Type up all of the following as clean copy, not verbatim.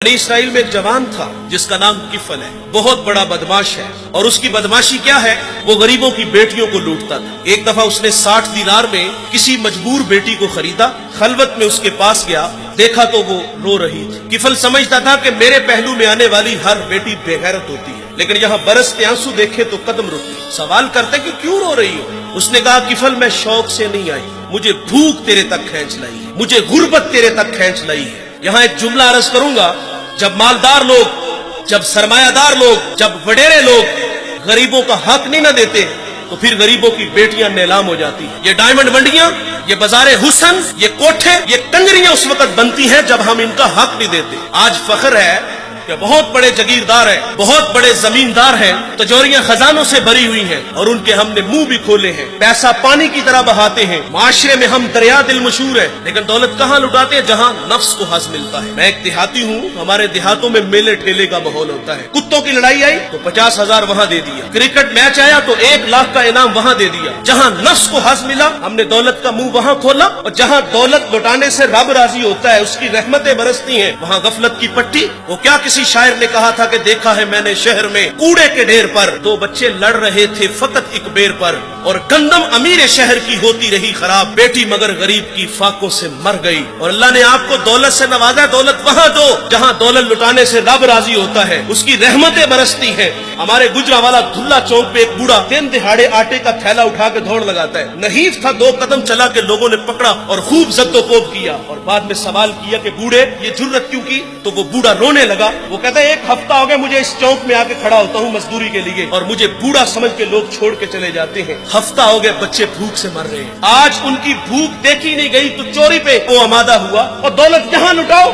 बनी इसराइल में एक जवान था जिसका नाम किफल है, बहुत बड़ा बदमाश है। और उसकी बदमाशी क्या है, वो गरीबों की बेटियों को लूटता था। एक दफा उसने 60 दिनार में किसी मजबूर बेटी को खरीदा, खलवत में उसके पास गया, देखा तो वो रो रही थी। किफल समझता था कि मेरे पहलू में आने वाली हर बेटी बेगैरत होती है, लेकिन यहाँ बरसते आंसू देखे तो कदम रुके। सवाल करते कि क्यों रो रही हो? उसने कहा किफल मैं शौक से नहीं आई, मुझे भूख तेरे तक खींच लाई है, मुझे गुर्बत तेरे तक खींच लाई है। यहाँ एक जुमला अर्ज करूंगा, जब मालदार लोग, जब सरमायादार लोग, जब वडेरे लोग गरीबों का हक नहीं न देते तो फिर गरीबों की बेटियां नीलाम हो जाती हैं। ये डायमंड मंडियां, ये बाजारे हुसन, ये कोठे, ये कंजरियां उस वक्त बनती हैं जब हम इनका हक नहीं देते। आज फख्र है कि बहुत बड़े जगीरदार हैं, बहुत बड़े जमींदार हैं, तिजोरियां खजानों से भरी हुई हैं और उनके हमने मुंह भी खोले हैं, पैसा पानी की तरह बहाते हैं। माशरे में हम दरिया दिल मशहूर है, लेकिन दौलत कहाँ लुटाते हैं? जहाँ नफ्स को हज मिलता है। मैं एक देहाती हूँ, हमारे देहातों में मेले ठेले का माहौल होता है। कुत्तों की लड़ाई आई तो 50,000 वहाँ दे दिया, क्रिकेट मैच आया तो 1 लाख का इनाम वहाँ दे दिया। जहाँ नफ्स को हज मिला हमने दौलत का मुंह वहाँ खोला, और जहाँ दौलत लुटाने से रब राजी होता है, उसकी रहमतें बरसती हैं, वहाँ गफलत की पट्टी। वो क्या किसी शायर ने कहा था कि देखा है मैंने शहर में कूड़े के ढेर पर 2 बच्चे लड़ रहे थे फकत एक बेर पर, और गंदम अमीर शहर की होती रही खराब, बेटी मगर गरीब की फाकों से मर गई। और अल्लाह ने आपको दौलत से नवाजा, दौलत वहाँ दो जहाँ दौलत लुटाने से रब राजी होता है, उसकी रहमतें बरसती हैं। हमारे गुजरावाला धुल्ला चौक पे एक बूढ़ा दिन दिहाड़े आटे का थैला उठा के दौड़ लगाता है। नहीफ था, 2 कदम चला के लोगों ने पकड़ा और खूब जद्दोकोब किया, और बाद में सवाल किया कि बूढ़े ये जुर्रत क्यों की? तो वो बूढ़ा रोने लगा। वो कहता है 1 हफ्ता हो गया मुझे इस चौक में आके खड़ा होता हूँ मजदूरी के लिए, और मुझे बूढ़ा समझ के लोग छोड़ के चले जाते हैं। हफ्ता हो गया बच्चे भूख से मर रहे हैं। आज उनकी भूख देखी नहीं गई तो चोरी पे वो आमादा हुआ, और दौलत जहाँ लुटाओ।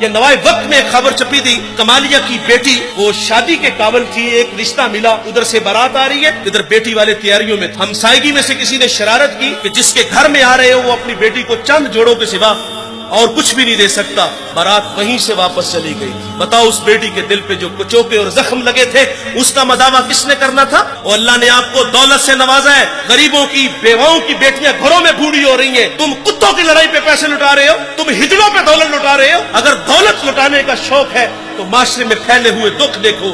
ये नवाए वक्त में एक खबर छपी थी, कमालिया की बेटी वो शादी के काबिल थी, एक रिश्ता मिला, उधर से बारात आ रही है, इधर बेटी वाले तैयारियों में। हमसायगी में से किसी ने शरारत की कि जिसके घर में आ रहे हो वो अपनी बेटी को चंद जोड़ों के सिवा और कुछ भी नहीं दे सकता। बारात वहीं से वापस चली गई। बताओ उस बेटी के दिल पे जो कुचोके और जख्म लगे थे, उसका मदावा किसने करना था? और अल्लाह ने आपको दौलत से नवाजा है। गरीबों की बेवाओं की बेटियां घरों में बूढ़ी हो रही हैं, तुम कुत्तों की लड़ाई पे पैसे लुटा रहे हो, तुम हिजड़ों पे दौलत लुटा रहे हो। अगर दौलत लुटाने का शौक है तो माशरे में फैले हुए दुख देखो,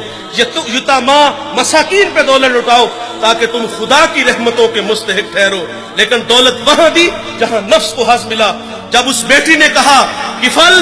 यतामा मसाकीन पे दौलत लुटाओ ताकि तुम खुदा की रहमतों के मुस्तहिक ठहरो। लेकिन दौलत वहां दी जहां नफ्स को हज मिला। जब उस बेटी ने कहा किफल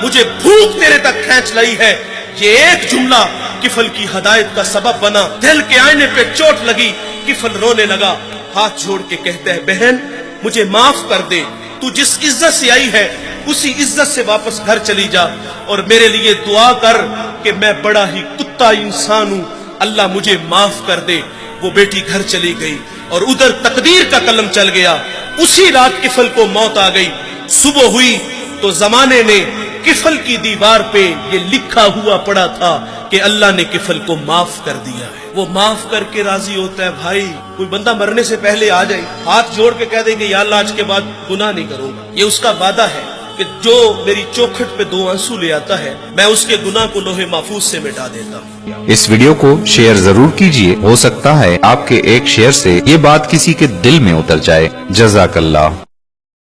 मुझे भूख तेरे तक खींच लाई है, ये एक जुमला किफल की हदायत का सबब बना। दिल के आईने पे चोट लगी, किफल रोने लगा, हाथ जोड़ के कहता है बहन मुझे माफ कर दे, तू जिस इज्जत से आई है उसी इज्जत से वापस घर चली जा, और मेरे लिए दुआ कर कि मैं बड़ा ही कुत्ता इंसान हूं, अल्लाह मुझे माफ कर दे। वो बेटी घर चली गई और उधर तकदीर का कलम चल गया। उसी रात किफल को मौत आ गई। सुबह हुई तो जमाने ने किफल की दीवार पे ये लिखा हुआ पड़ा था कि अल्लाह ने किफल को माफ कर दिया है। वो माफ करके राजी होता है। भाई कोई बंदा मरने से पहले आ जाए, हाथ जोड़ के कह दे कि या अल्लाह आज के बाद गुनाह नहीं करूंगा, ये उसका वादा है कि जो मेरी चौखट पे 2 आंसू ले आता है मैं उसके गुनाह को लोहे महफूज से मिटा देता हूँ। इस वीडियो को शेयर जरूर कीजिए, हो सकता है आपके एक शेयर से ये बात किसी के दिल में उतर जाए। जज़ाकल्लाह।